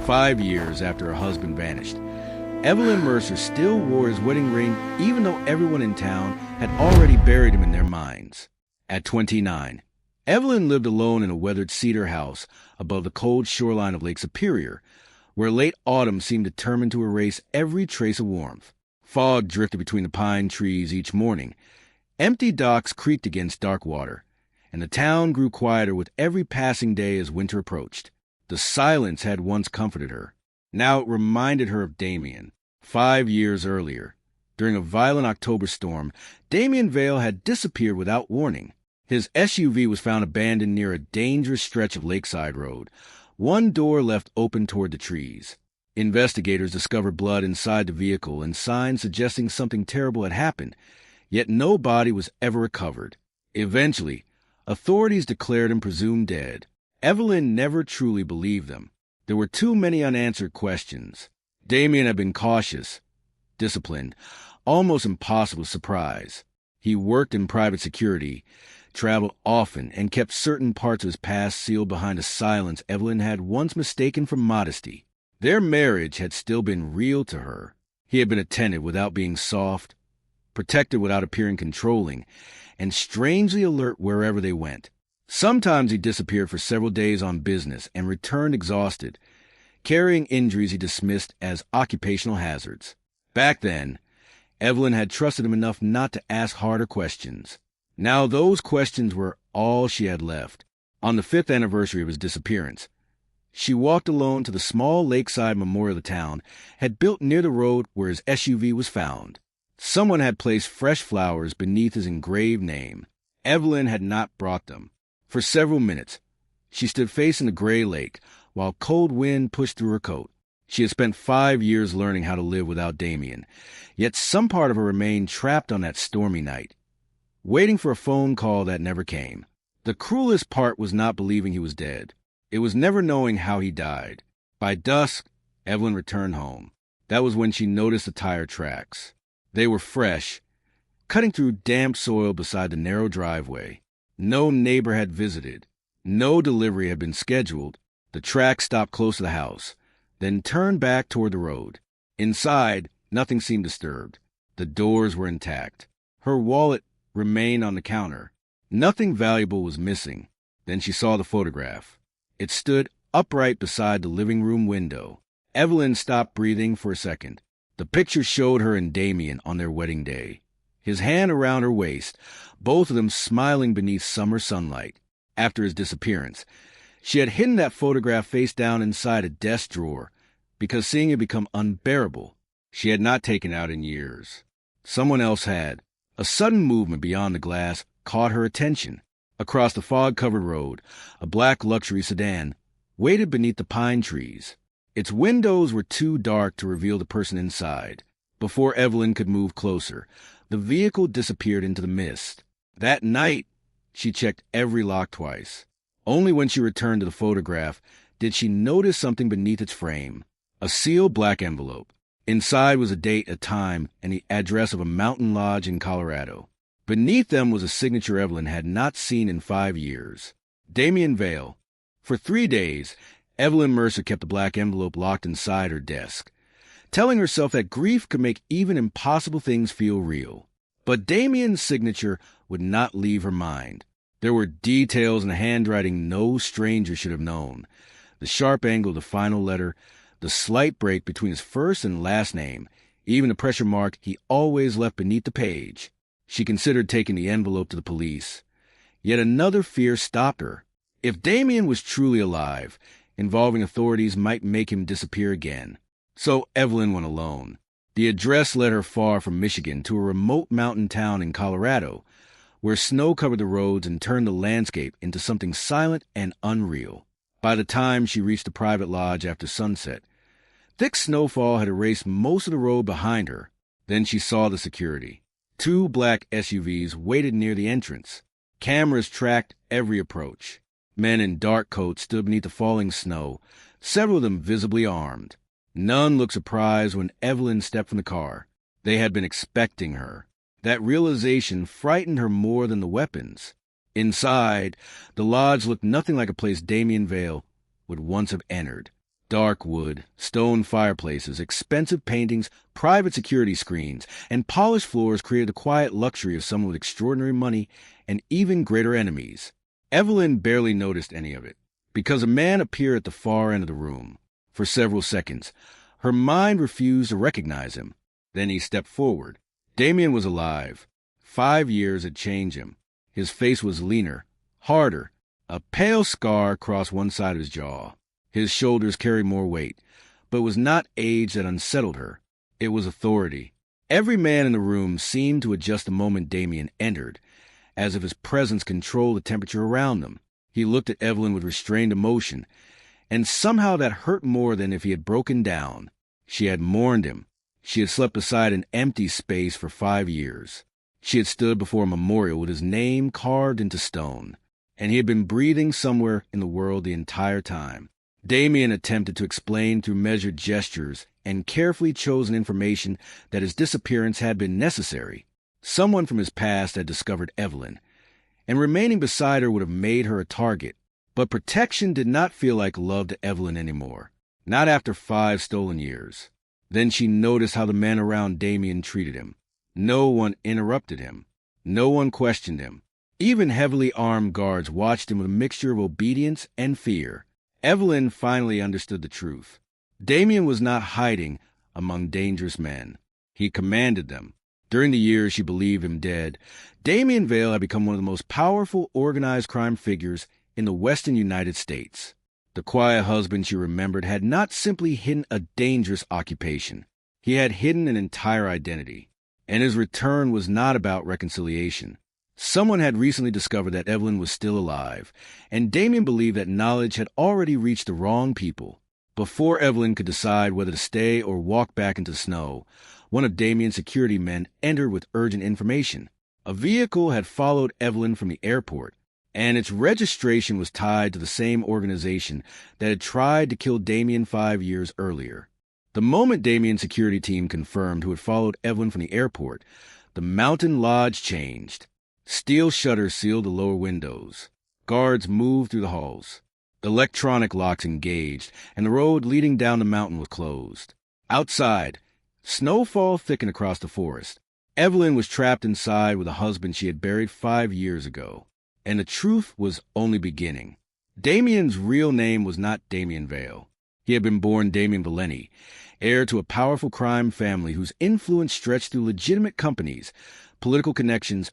5 years after her husband vanished. Evelyn Mercer still wore his wedding ring even though everyone in town had already buried him in their minds. At 29, Evelyn lived alone in a weathered cedar house above the cold shoreline of Lake Superior, where late autumn seemed determined to erase every trace of warmth. Fog drifted between the pine trees each morning. Empty docks creaked against dark water, and the town grew quieter with every passing day as winter approached. The silence had once comforted her. Now it reminded her of Damian. 5 years earlier, during a violent October storm, Damian Vale had disappeared without warning. His SUV was found abandoned near a dangerous stretch of Lakeside Road, one door left open toward the trees. Investigators discovered blood inside the vehicle and signs suggesting something terrible had happened, yet no body was ever recovered. Eventually, authorities declared him presumed dead. Evelyn never truly believed them. There were too many unanswered questions. Damian had been cautious, disciplined, almost impossible to surprise. He worked in private security, traveled often, and kept certain parts of his past sealed behind a silence Evelyn had once mistaken for modesty. Their marriage had still been real to her. He had been attentive without being soft, protected without appearing controlling, and strangely alert wherever they went. Sometimes he disappeared for several days on business and returned exhausted, carrying injuries he dismissed as occupational hazards. Back then, Evelyn had trusted him enough not to ask harder questions. Now those questions were all she had left. On the 5th anniversary of his disappearance, she walked alone to the small lakeside memorial the town had built near the road where his SUV was found. Someone had placed fresh flowers beneath his engraved name. Evelyn had not brought them. For several minutes, she stood facing the gray lake while cold wind pushed through her coat. She had spent 5 years learning how to live without Damian, yet some part of her remained trapped on that stormy night, waiting for a phone call that never came. The cruelest part was not believing he was dead. It was never knowing how he died. By dusk, Evelyn returned home. That was when she noticed the tire tracks. They were fresh, cutting through damp soil beside the narrow driveway. No neighbor had visited. No delivery had been scheduled. The tracks stopped close to the house, then turned back toward the road. Inside, nothing seemed disturbed. The doors were intact. Her wallet remained on the counter. Nothing valuable was missing. Then she saw the photograph. It stood upright beside the living room window. Evelyn stopped breathing for a second. The picture showed her and Damian on their wedding day, his hand around her waist, both of them smiling beneath summer sunlight. After his disappearance, she had hidden that photograph face down inside a desk drawer because seeing it become unbearable. She had not taken it out in years. Someone else had. A sudden movement beyond the glass caught her attention. Across the fog-covered road, a black luxury sedan waited beneath the pine trees. Its windows were too dark to reveal the person inside. Before Evelyn could move closer, the vehicle disappeared into the mist. That night, she checked every lock twice. Only when she returned to the photograph did she notice something beneath its frame. A sealed black envelope. Inside was a date, a time, and the address of a mountain lodge in Colorado. Beneath them was a signature Evelyn had not seen in 5 years. Damian Vale. For 3 days, Evelyn Mercer kept the black envelope locked inside her desk, telling herself that grief could make even impossible things feel real. But Damian's signature would not leave her mind. There were details in the handwriting no stranger should have known. The sharp angle of the final letter, the slight break between his first and last name, even the pressure mark he always left beneath the page. She considered taking the envelope to the police. Yet another fear stopped her. If Damian was truly alive, involving authorities might make him disappear again. So Evelyn went alone. The address led her far from Michigan to a remote mountain town in Colorado, where snow covered the roads and turned the landscape into something silent and unreal. By the time she reached the private lodge after sunset, thick snowfall had erased most of the road behind her. Then she saw the security. 2 black SUVs waited near the entrance. Cameras tracked every approach. Men in dark coats stood beneath the falling snow, several of them visibly armed. None looked surprised when Evelyn stepped from the car. They had been expecting her. That realization frightened her more than the weapons. Inside, the lodge looked nothing like a place Damian Vale would once have entered. Dark wood, stone fireplaces, expensive paintings, private security screens, and polished floors created the quiet luxury of someone with extraordinary money and even greater enemies. Evelyn barely noticed any of it, because a man appeared at the far end of the room. For several seconds, her mind refused to recognize him. Then he stepped forward. Damian was alive. 5 years had changed him. His face was leaner, harder. A pale scar crossed one side of his jaw. His shoulders carried more weight, but it was not age that unsettled her. It was authority. Every man in the room seemed to adjust the moment Damian entered, as if his presence controlled the temperature around them. He looked at Evelyn with restrained emotion, and somehow that hurt more than if he had broken down. She had mourned him. She had slept beside an empty space for 5 years. She had stood before a memorial with his name carved into stone, and he had been breathing somewhere in the world the entire time. Damian attempted to explain through measured gestures and carefully chosen information that his disappearance had been necessary. Someone from his past had discovered Evelyn, and remaining beside her would have made her a target. But protection did not feel like love to Evelyn anymore, not after 5 stolen years. Then she noticed how the men around Damian treated him. No one interrupted him. No one questioned him. Even heavily armed guards watched him with a mixture of obedience and fear. Evelyn finally understood the truth. Damian was not hiding among dangerous men. He commanded them. During the years she believed him dead, Damian Vale had become one of the most powerful organized crime figures in the western United States. The quiet husband she remembered had not simply hidden a dangerous occupation. He had hidden an entire identity. And his return was not about reconciliation. Someone had recently discovered that Evelyn was still alive, and Damian believed that knowledge had already reached the wrong people. Before Evelyn could decide whether to stay or walk back into the snow, one of Damian's security men entered with urgent information. A vehicle had followed Evelyn from the airport, and its registration was tied to the same organization that had tried to kill Damian 5 years earlier. The moment Damian's security team confirmed who had followed Evelyn from the airport, the mountain lodge changed. Steel shutters sealed the lower windows. Guards moved through the halls. The electronic locks engaged, and the road leading down the mountain was closed. Outside, snowfall thickened across the forest. Evelyn was trapped inside with a husband she had buried 5 years ago, and the truth was only beginning. Damian's real name was not Damian Vale. He had been born Damian Vale, heir to a powerful crime family whose influence stretched through legitimate companies, political connections,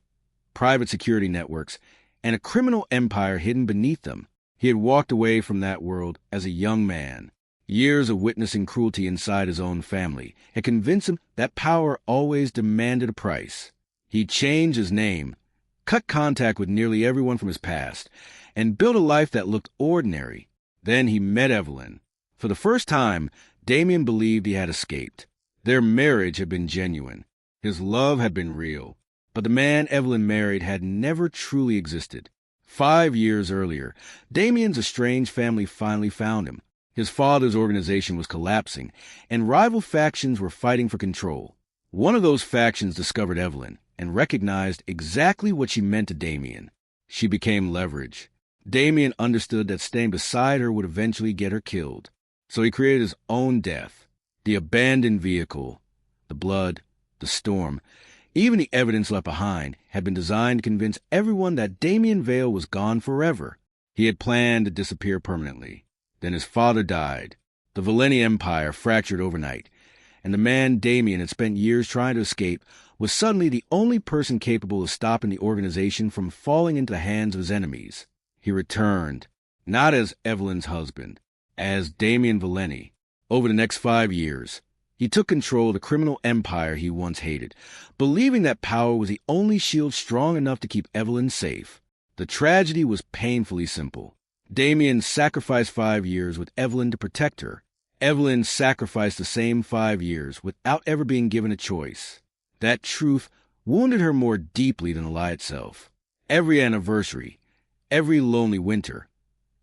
private security networks, and a criminal empire hidden beneath them. He had walked away from that world as a young man. Years of witnessing cruelty inside his own family had convinced him that power always demanded a price. He changed his name, cut contact with nearly everyone from his past, and built a life that looked ordinary. Then he met Evelyn. For the first time, Damian believed he had escaped. Their marriage had been genuine. His love had been real. But the man Evelyn married had never truly existed. 5 years earlier, Damian's estranged family finally found him. His father's organization was collapsing, and rival factions were fighting for control. One of those factions discovered Evelyn and recognized exactly what she meant to Damian. She became leverage. Damian understood that staying beside her would eventually get her killed. So he created his own death. The abandoned vehicle, the blood, the storm, even the evidence left behind had been designed to convince everyone that Damian Vale was gone forever. He had planned to disappear permanently. Then his father died. The Vale Empire fractured overnight, and the man Damian had spent years trying to escape was suddenly the only person capable of stopping the organization from falling into the hands of his enemies. He returned, not as Evelyn's husband, as Damian Vale. Over the next 5 years, he took control of the criminal empire he once hated, believing that power was the only shield strong enough to keep Evelyn safe. The tragedy was painfully simple. Damian sacrificed 5 years with Evelyn to protect her. Evelyn sacrificed the same 5 years without ever being given a choice. That truth wounded her more deeply than the lie itself. Every anniversary, every lonely winter,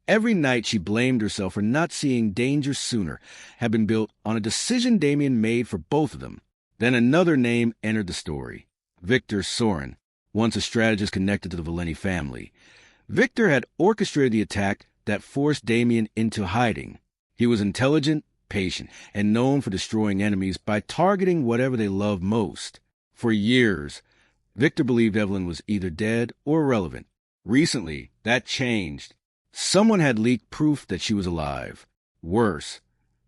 every night she blamed herself for not seeing danger sooner had been built on a decision Damian made for both of them. Then another name entered the story. Victor Sorin, once a strategist connected to the Vale family. Victor had orchestrated the attack that forced Damian into hiding. He He was intelligent, patient, and known for destroying enemies by targeting whatever they loved most. For years, Victor believed Evelyn was either dead or irrelevant. Recently, that changed. Someone had leaked proof that she was alive. Worse,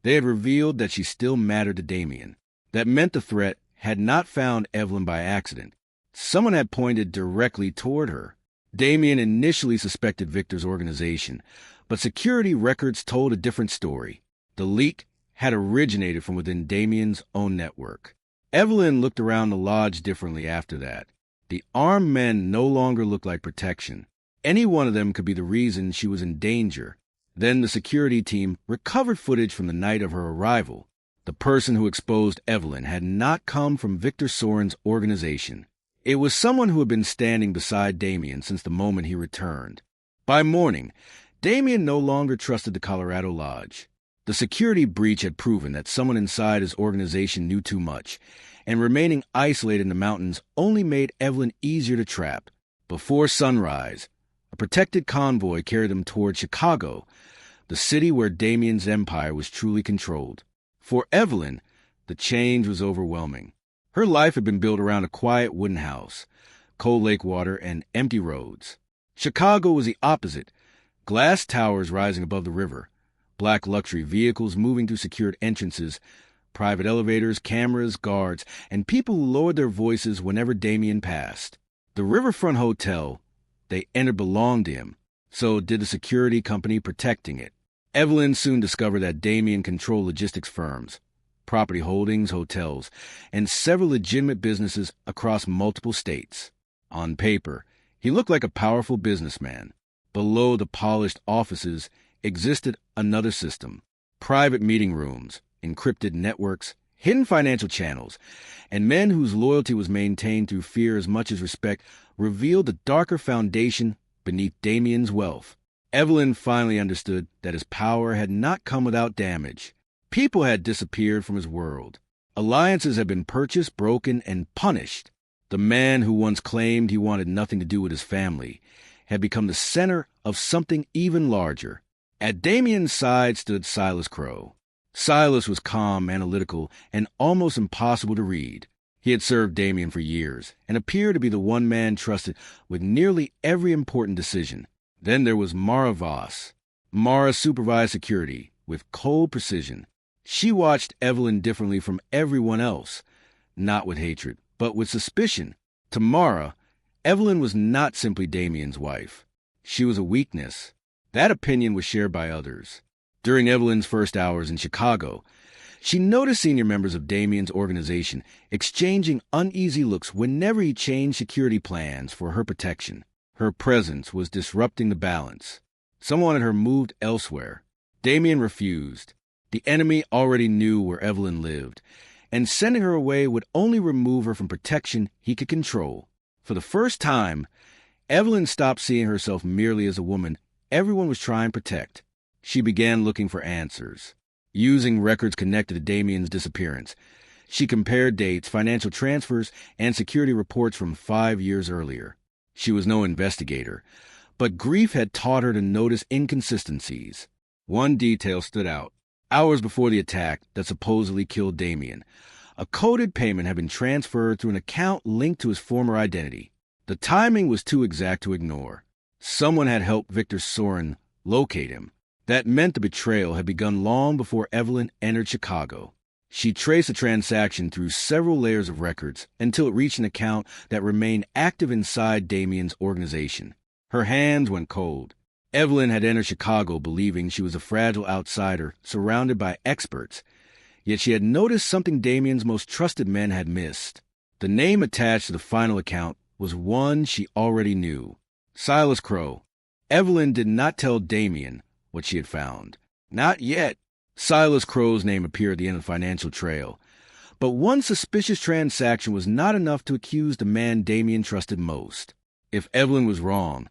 they had revealed that she still mattered to Damian. That meant the threat had not found Evelyn by accident. Someone had pointed directly toward her. Damian initially suspected Victor's organization, but security records told a different story. The leak had originated from within Damian's own network. Evelyn looked around the lodge differently after that. The armed men no longer looked like protection. Any one of them could be the reason she was in danger. Then the security team recovered footage from the night of her arrival. The person who exposed Evelyn had not come from Victor Soren's organization. It was someone who had been standing beside Damian since the moment he returned. By morning, Damian no longer trusted the Colorado Lodge. The security breach had proven that someone inside his organization knew too much, and remaining isolated in the mountains only made Evelyn easier to trap. Before sunrise, a protected convoy carried them toward Chicago, the city where Damian's empire was truly controlled. For Evelyn, the change was overwhelming. Her life had been built around a quiet wooden house, cold lake water, and empty roads. Chicago was the opposite. Glass towers rising above the river, black luxury vehicles moving through secured entrances, private elevators, cameras, guards, and people who lowered their voices whenever Damian passed. The Riverfront Hotel they entered belonged to him, so did the security company protecting it. Evelyn soon discovered that Damian controlled logistics firms, property holdings, hotels, and several legitimate businesses across multiple states. On paper, he looked like a powerful businessman. Below the polished offices existed another system: private meeting rooms, encrypted networks, hidden financial channels, and men whose loyalty was maintained through fear as much as respect revealed the darker foundation beneath Damian's wealth. Evelyn finally understood that his power had not come without damage. People had disappeared from his world. Alliances had been purchased, broken, and punished. The man who once claimed he wanted nothing to do with his family had become the center of something even larger. At Damian's side stood Silas Crow. Silas was calm, analytical, and almost impossible to read. He had served Damian for years and appeared to be the one man trusted with nearly every important decision. Then there was Mara Voss. Mara supervised security with cold precision. She watched Evelyn differently from everyone else, not with hatred, but with suspicion. To Mara, Evelyn was not simply Damian's wife. She was a weakness. That opinion was shared by others. During Evelyn's first hours in Chicago, she noticed senior members of Damian's organization exchanging uneasy looks whenever he changed security plans for her protection. Her presence was disrupting the balance. Some wanted her moved elsewhere. Damian refused. The enemy already knew where Evelyn lived, and sending her away would only remove her from protection he could control. For the first time, Evelyn stopped seeing herself merely as a woman everyone was trying to protect. She began looking for answers. Using records connected to Damian's disappearance, she compared dates, financial transfers, and security reports from 5 years earlier. She was no investigator, but grief had taught her to notice inconsistencies. One detail stood out. Hours before the attack that supposedly killed Damian, a coded payment had been transferred through an account linked to his former identity. The timing was too exact to ignore. Someone had helped Victor Soren locate him. That meant the betrayal had begun long before Evelyn entered Chicago. She traced the transaction through several layers of records until it reached an account that remained active inside Damian's organization. Her hands went cold. Evelyn had entered Chicago believing she was a fragile outsider surrounded by experts, yet she had noticed something Damian's most trusted men had missed. The name attached to the final account was one she already knew: Silas Crow. Evelyn did not tell Damian what she had found. Not yet. Silas Crow's name appeared at the end of the financial trail. But one suspicious transaction was not enough to accuse the man Damian trusted most. If Evelyn was wrong,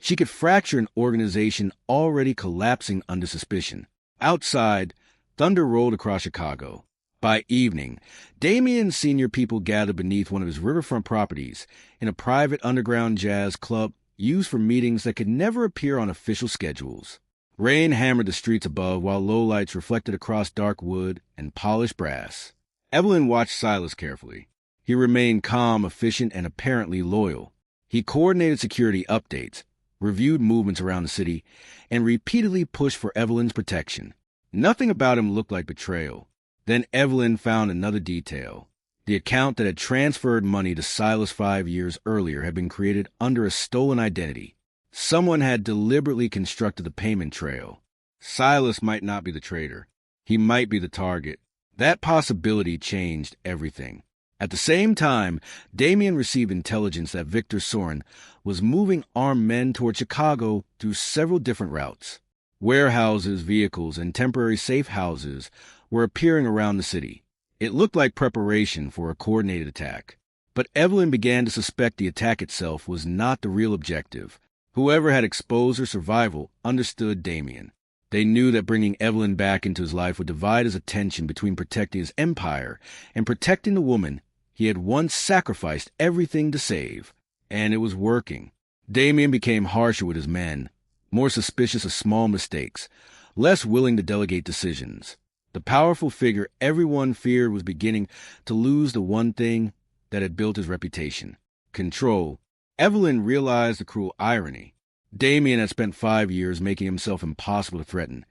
she could fracture an organization already collapsing under suspicion. Outside, thunder rolled across Chicago. By evening, Damian's senior people gathered beneath one of his riverfront properties in a private underground jazz club used for meetings that could never appear on official schedules. Rain hammered the streets above while low lights reflected across dark wood and polished brass. Evelyn watched Silas carefully. He remained calm, efficient, and apparently loyal. He coordinated security updates, reviewed movements around the city, and repeatedly pushed for Evelyn's protection. Nothing about him looked like betrayal. Then Evelyn found another detail. The account that had transferred money to Silas 5 years earlier had been created under a stolen identity. Someone had deliberately constructed the payment trail. Silas might not be the traitor. He might be the target. That possibility changed everything. At the same time, Damian received intelligence that Victor Soren was moving armed men toward Chicago through several different routes. Warehouses, vehicles, and temporary safe houses were appearing around the city. It looked like preparation for a coordinated attack. But Evelyn began to suspect the attack itself was not the real objective. Whoever had exposed her survival understood Damian. They knew that bringing Evelyn back into his life would divide his attention between protecting his empire and protecting the woman he had once sacrificed everything to save. And it was working. Damian became harsher with his men, more suspicious of small mistakes, less willing to delegate decisions. The powerful figure everyone feared was beginning to lose the one thing that had built his reputation: control. Evelyn realized the cruel irony. Damian had spent 5 years making himself impossible to threaten,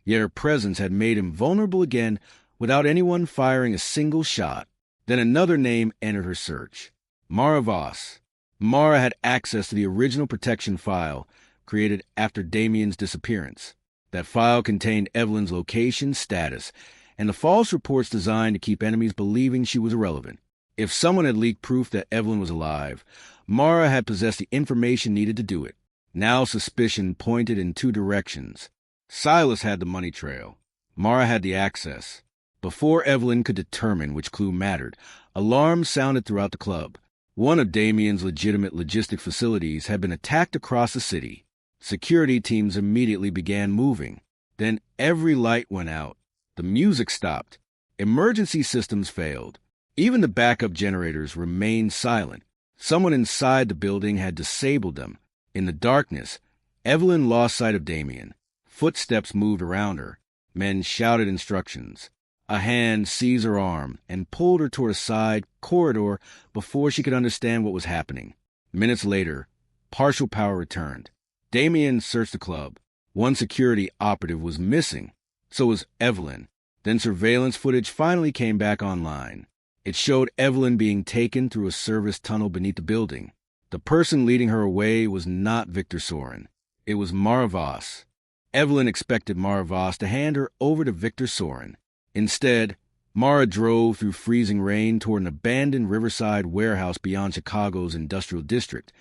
yet her presence had made him vulnerable again without anyone firing a single shot. Then another name entered her search: Mara Voss. Mara had access to the original protection file created after Damian's disappearance. That file contained Evelyn's location, status, and the false reports designed to keep enemies believing she was irrelevant. If someone had leaked proof that Evelyn was alive, Mara had possessed the information needed to do it. Now suspicion pointed in two directions. Silas had the money trail. Mara had the access. Before Evelyn could determine which clue mattered, alarms sounded throughout the club. One of Damian's legitimate logistic facilities had been attacked across the city. Security teams immediately began moving. Then every light went out. The music stopped. Emergency systems failed. Even the backup generators remained silent. Someone inside the building had disabled them. In the darkness, Evelyn lost sight of Damian. Footsteps moved around her. Men shouted instructions. A hand seized her arm and pulled her toward a side corridor before she could understand what was happening. Minutes later, partial power returned. Damian searched the club. One security operative was missing. So was Evelyn. Then surveillance footage finally came back online. It showed Evelyn being taken through a service tunnel beneath the building. The person leading her away was not Victor Soren. It was Mara Voss. Evelyn expected Mara Voss to hand her over to Victor Soren. Instead, Mara drove through freezing rain toward an abandoned riverside warehouse beyond Chicago's industrial district,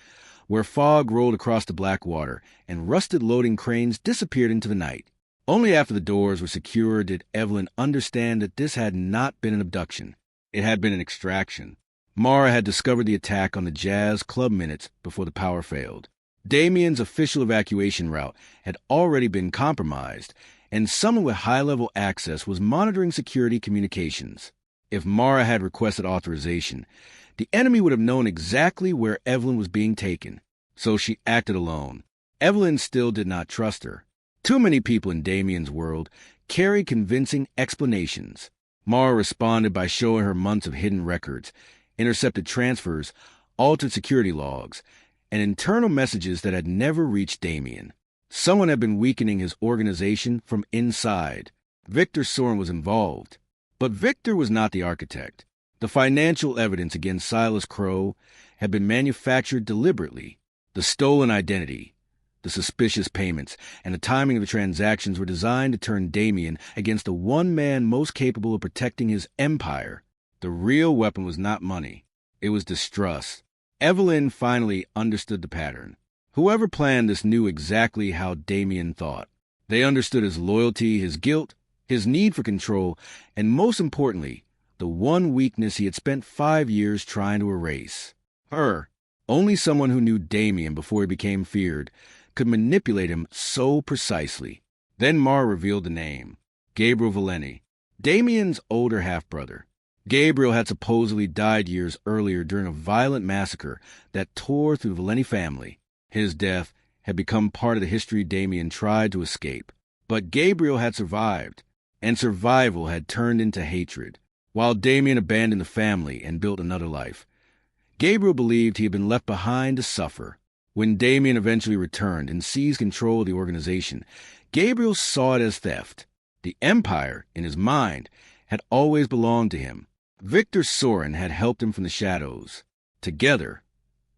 where fog rolled across the black water and rusted loading cranes disappeared into the night. Only after the doors were secured did Evelyn understand that this had not been an abduction. It had been an extraction. Mara had discovered the attack on the Jazz Club minutes before the power failed. Damian's official evacuation route had already been compromised, and someone with high-level access was monitoring security communications. If Mara had requested authorization, the enemy would have known exactly where Evelyn was being taken. So she acted alone. Evelyn still did not trust her. Too many people in Damian's world carried convincing explanations. Mara responded by showing her months of hidden records, intercepted transfers, altered security logs, and internal messages that had never reached Damian. Someone had been weakening his organization from inside. Victor Soren was involved. But Victor was not the architect. The financial evidence against Silas Crow had been manufactured deliberately. The stolen identity, the suspicious payments, and the timing of the transactions were designed to turn Damian against the one man most capable of protecting his empire. The real weapon was not money. It was distrust. Evelyn finally understood the pattern. Whoever planned this knew exactly how Damian thought. They understood his loyalty, his guilt, his need for control, and most importantly, the one weakness he had spent 5 years trying to erase. Her. Only someone who knew Damian before he became feared could manipulate him so precisely. Then Mara revealed the name: Gabriel Valeni, Damian's older half-brother. Gabriel had supposedly died years earlier during a violent massacre that tore through the Valeni family. His death had become part of the history Damian tried to escape. But Gabriel had survived, and survival had turned into hatred. While Damian abandoned the family and built another life, Gabriel believed he had been left behind to suffer. When Damian eventually returned and seized control of the organization, Gabriel saw it as theft. The Empire, in his mind, had always belonged to him. Victor Soren had helped him from the shadows. Together,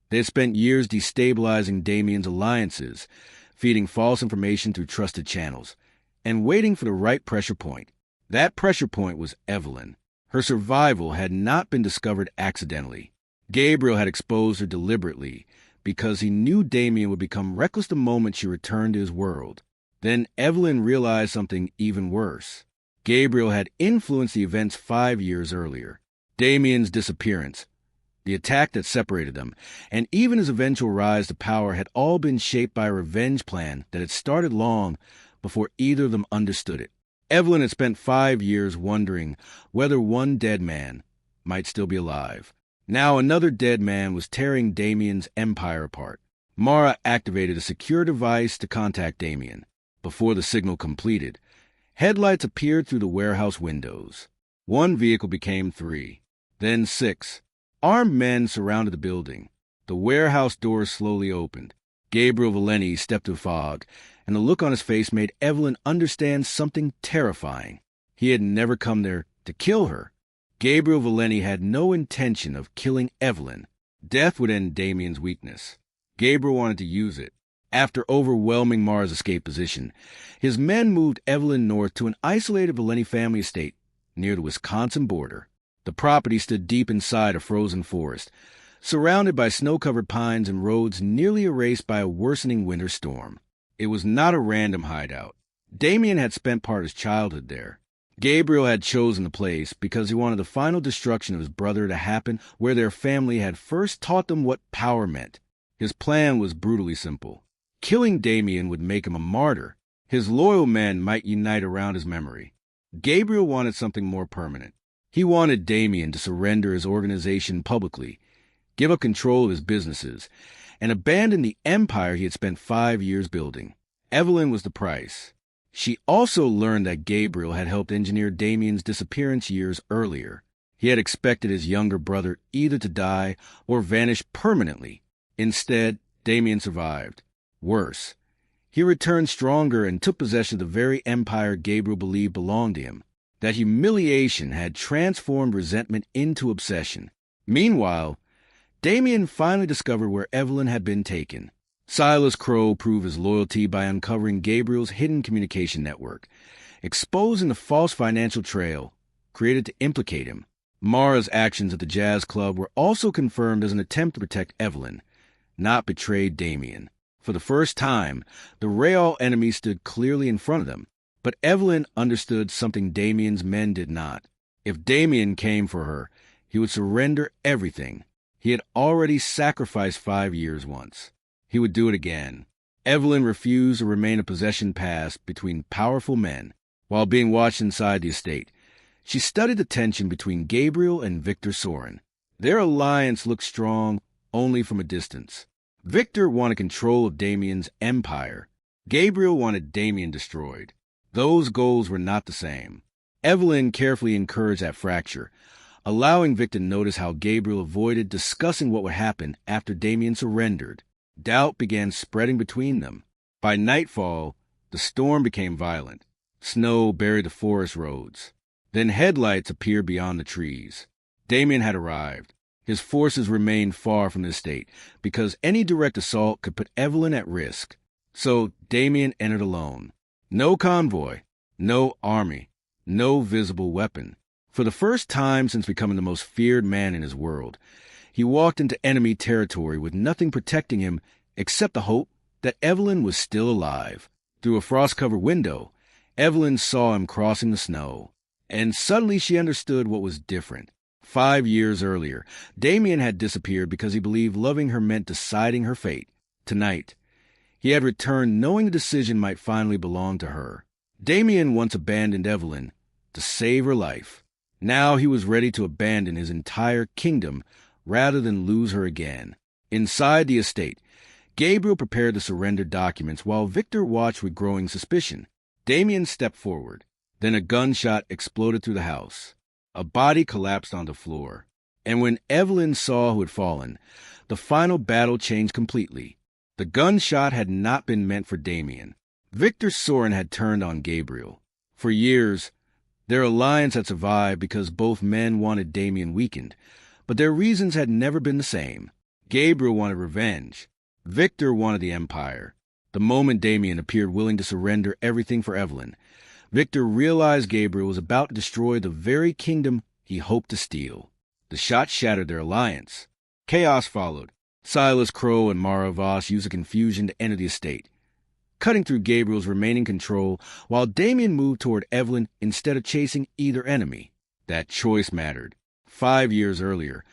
they had spent years destabilizing Damian's alliances, feeding false information through trusted channels, and waiting for the right pressure point. That pressure point was Evelyn. Her survival had not been discovered accidentally. Gabriel had exposed her deliberately because he knew Damian would become reckless the moment she returned to his world. Then Evelyn realized something even worse. Gabriel had influenced the events 5 years earlier. Damian's disappearance, the attack that separated them, and even his eventual rise to power had all been shaped by a revenge plan that had started long before either of them understood it. Evelyn had spent 5 years wondering whether one dead man might still be alive. Now another dead man was tearing Damian's empire apart. Mara activated a secure device to contact Damian. Before the signal completed, headlights appeared through the warehouse windows. 1 vehicle became 3, then 6. Armed men surrounded the building. The warehouse doors slowly opened. Gabriel Valeni stepped through fog, and the look on his face made Evelyn understand something terrifying. He had never come there to kill her. Gabriel Valeni had no intention of killing Evelyn. Death would end Damian's weakness. Gabriel wanted to use it. After overwhelming Mara's escape position, his men moved Evelyn north to an isolated Valeni family estate near the Wisconsin border. The property stood deep inside a frozen forest, surrounded by snow-covered pines and roads nearly erased by a worsening winter storm. It was not a random hideout. Damian had spent part of his childhood there. Gabriel had chosen the place because he wanted the final destruction of his brother to happen where their family had first taught them what power meant. His plan was brutally simple. Killing Damian would make him a martyr. His loyal men might unite around his memory. Gabriel wanted something more permanent. He wanted Damian to surrender his organization publicly, give up control of his businesses, and abandon the empire he had spent 5 years building. Evelyn was the price. She also learned that Gabriel had helped engineer Damian's disappearance years earlier. He had expected his younger brother either to die or vanish permanently. Instead, Damian survived. Worse, he returned stronger and took possession of the very empire Gabriel believed belonged to him. That humiliation had transformed resentment into obsession. Meanwhile, Damian finally discovered where Evelyn had been taken. Silas Crow proved his loyalty by uncovering Gabriel's hidden communication network, exposing the false financial trail created to implicate him. Mara's actions at the jazz club were also confirmed as an attempt to protect Evelyn, not betray Damian. For the first time, the real enemy stood clearly in front of them. But Evelyn understood something Damian's men did not. If Damian came for her, he would surrender everything. He had already sacrificed 5 years once. He would do it again. Evelyn refused to remain a possession passed between powerful men. While being watched inside the estate, she studied the tension between Gabriel and Victor Soren. Their alliance looked strong only from a distance. Victor wanted control of Damian's empire. Gabriel wanted Damian destroyed. Those goals were not the same. Evelyn carefully encouraged that fracture, allowing Victor to notice how Gabriel avoided discussing what would happen after Damian surrendered. Doubt began spreading between them. By nightfall, the storm became violent. Snow buried the forest roads. Then headlights appeared beyond the trees. Damian had arrived. His forces remained far from the estate because any direct assault could put Evelyn at risk. So Damian entered alone. No convoy, no army, no visible weapon. For the first time since becoming the most feared man in his world, he walked into enemy territory with nothing protecting him except the hope that Evelyn was still alive. Through a frost-covered window, Evelyn saw him crossing the snow, and suddenly she understood what was different. 5 years earlier, Damian had disappeared because he believed loving her meant deciding her fate. Tonight, he had returned knowing the decision might finally belong to her. Damian once abandoned Evelyn to save her life. Now he was ready to abandon his entire kingdom rather than lose her again. Inside the estate, Gabriel prepared the surrender documents while Victor watched with growing suspicion. Damian stepped forward. Then a gunshot exploded through the house. A body collapsed on the floor. And when Evelyn saw who had fallen, the final battle changed completely. The gunshot had not been meant for Damian. Victor Soren had turned on Gabriel. For years, their alliance had survived because both men wanted Damian weakened, but their reasons had never been the same. Gabriel wanted revenge. Victor wanted the Empire. The moment Damian appeared willing to surrender everything for Evelyn, Victor realized Gabriel was about to destroy the very kingdom he hoped to steal. The shot shattered their alliance. Chaos followed. Silas Crow and Mara Voss used the confusion to enter the estate, cutting through Gabriel's remaining control while Damian moved toward Evelyn instead of chasing either enemy. That choice mattered. 5 years earlier,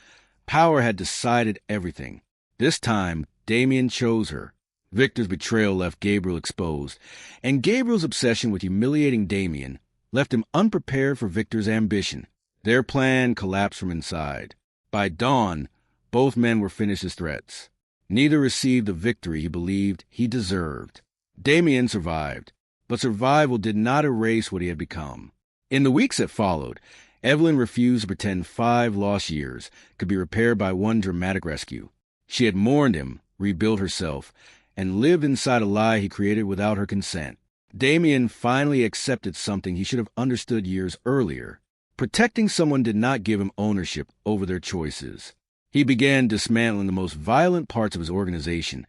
power had decided everything. This time, Damian chose her. Victor's betrayal left Gabriel exposed, and Gabriel's obsession with humiliating Damian left him unprepared for Victor's ambition. Their plan collapsed from inside. By dawn, both men were finished as threats. Neither received the victory he believed he deserved. Damian survived, but survival did not erase what he had become. In the weeks that followed, Evelyn refused to pretend 5 lost years could be repaired by one dramatic rescue. She had mourned him, rebuilt herself, and lived inside a lie he created without her consent. Damian finally accepted something he should have understood years earlier. Protecting someone did not give him ownership over their choices. He began dismantling the most violent parts of his organization,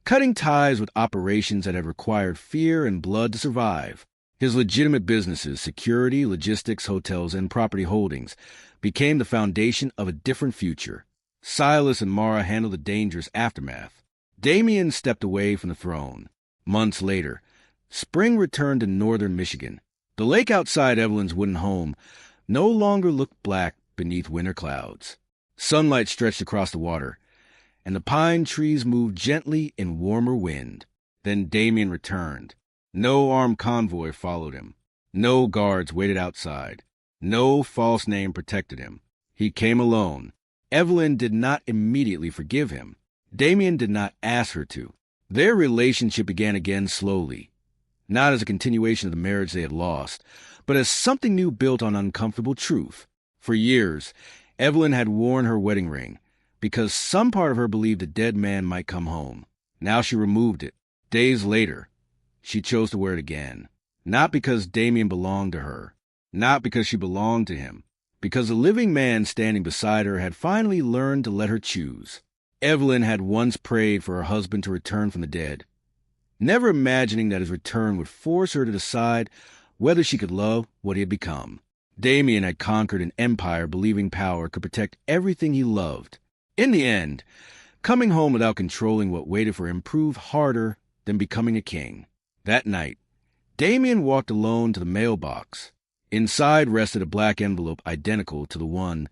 cutting ties with operations that had required fear and blood to survive. His legitimate businesses, security, logistics, hotels, and property holdings, became the foundation of a different future. Silas and Mara handled the dangerous aftermath. Damian stepped away from the throne. Months later, spring returned to northern Michigan. The lake outside Evelyn's wooden home no longer looked black beneath winter clouds. Sunlight stretched across the water, and the pine trees moved gently in warmer wind. Then Damian returned. No armed convoy followed him. No guards waited outside. No false name protected him. He came alone. Evelyn did not immediately forgive him. Damian did not ask her to. Their relationship began again slowly, not as a continuation of the marriage they had lost, but as something new built on uncomfortable truth. For years, Evelyn had worn her wedding ring, because some part of her believed a dead man might come home. Now she removed it. Days later, she chose to wear it again. Not because Damian belonged to her, not because she belonged to him, because the living man standing beside her had finally learned to let her choose. Evelyn had once prayed for her husband to return from the dead, never imagining that his return would force her to decide whether she could love what he had become. Damian had conquered an empire believing power could protect everything he loved. In the end, coming home without controlling what waited for him proved harder than becoming a king. That night, Damian walked alone to the mailbox. Inside rested a black envelope identical to the one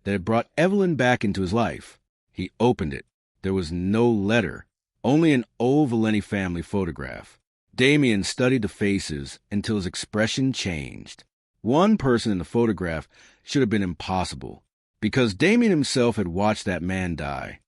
that had brought Evelyn back into his life. He opened it. There was no letter, only an old Valeni family photograph. Damian studied the faces until his expression changed. One person in the photograph should have been impossible, because Damian himself had watched that man die.